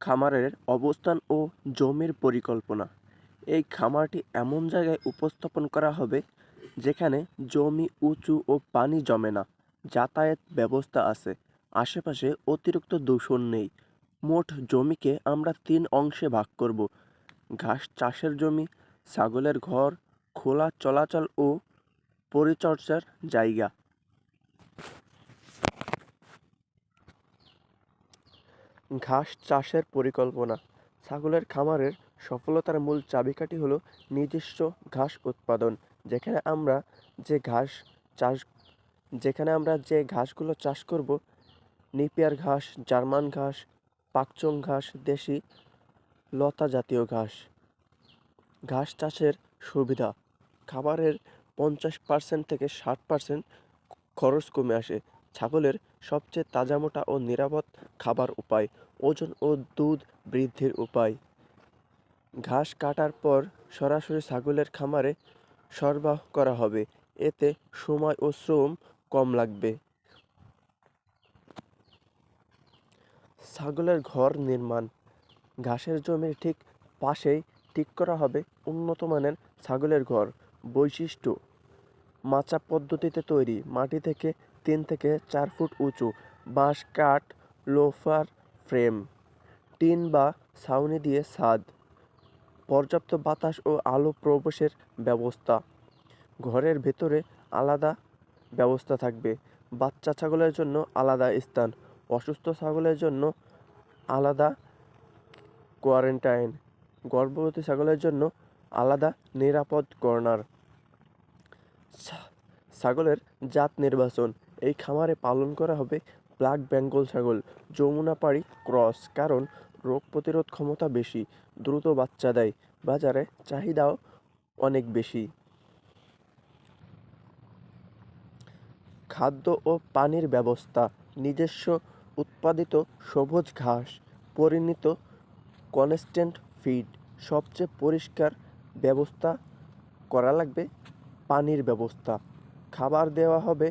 খামারের অবস্থান ও জমির পরিকল্পনা। এই খামারটি এমন জায়গায় উপস্থাপন করা হবে যেখানে জমি উঁচু ও পানি জমে না, যাতায়াত ব্যবস্থা আছে, আশেপাশে অতিরিক্ত দূষণ নেই। মোট জমিকে আমরা ৩ অংশে ভাগ করব: ঘাস চাষের জমি, ছাগলের ঘর, খোলা চলাচল ও পরিচর্যার জায়গা। ঘাস চাষের পরিকল্পনা। ছাগলের খামারের সফলতার মূল চাবিকাঠি হলো নিজস্ব ঘাস উৎপাদন। যেখানে আমরা যে ঘাস চাষ যেখানে আমরা যে ঘাসগুলো চাষ করব, নেপিয়ার ঘাস, জার্মান ঘাস, পাকচং ঘাস, দেশি লতা জাতীয় ঘাস। ঘাস চাষের সুবিধা: খাবারের 50% থেকে 60% খরচ কমে আসে। ছাগলের সবচেয়ে তাজা, মোটা ও নিরাপদ খাবার উপায়। ওজন ও দুধ বৃদ্ধির উপায়: ঘাস কাটার পর সরাসরি ছাগলের খামারে সরবরাহ করা হবে। এতে সময় ও শ্রম কম লাগবে। ছাগলের ঘর নির্মাণ: ঘাসের জমির ঠিক পাশেই ঠিক করা হবে উন্নত মানের ছাগলের ঘর। বৈশিষ্ট্য: মাচা পদ্ধতিতে তৈরি, মাটি থেকে ৩ থেকে ৪ ফুট উঁচু, বাঁশ, কাঠ, লোহার ফ্রেম, টিন বা ছাউনি দিয়ে ছাদ, পর্যাপ্ত বাতাস ও আলো প্রবেশের ব্যবস্থা। ঘরের ভেতরে আলাদা ব্যবস্থা থাকবে। বাচ্চা ছাগলের জন্য আলাদা স্থান, অসুস্থ ছাগলের জন্য আলাদা কোয়ারেন্টাইন, গর্ভবতী ছাগলের জন্য আলাদা নিরাপদ কর্নার। ছাগলের জাত নির্বাচন: এই খামারে পালন করা হবে ব্ল্যাক বেঙ্গল ছাগল, যমুনাপাড়ি ক্রস, কারণ রোগ প্রতিরোধ ক্ষমতা বেশি, দ্রুত বাচ্চা দেয়, বাজারে চাহিদাও অনেক বেশি। খাদ্য ও পানির ব্যবস্থা: নিজস্ব উৎপাদিত সবুজ ঘাস, পরিণত কনস্ট্যান্ট ফিড, সবচেয়ে পরিষ্কার ব্যবস্থা করা লাগবে। পানির ব্যবস্থা: খাবার দেওয়া হবে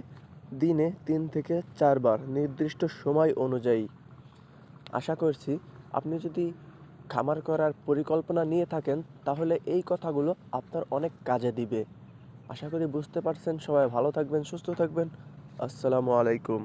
দিনে ৩ থেকে ৪ বার নির্দিষ্ট সময় অনুযায়ী। আশা করছি আপনি যদি খামার করার পরিকল্পনা নিয়ে থাকেন তাহলে এই কথাগুলো আপনার অনেক কাজে দিবে। আশা করি বুঝতে পারছেন। সবাই ভালো থাকবেন, সুস্থ থাকবেন। আসসালামু আলাইকুম।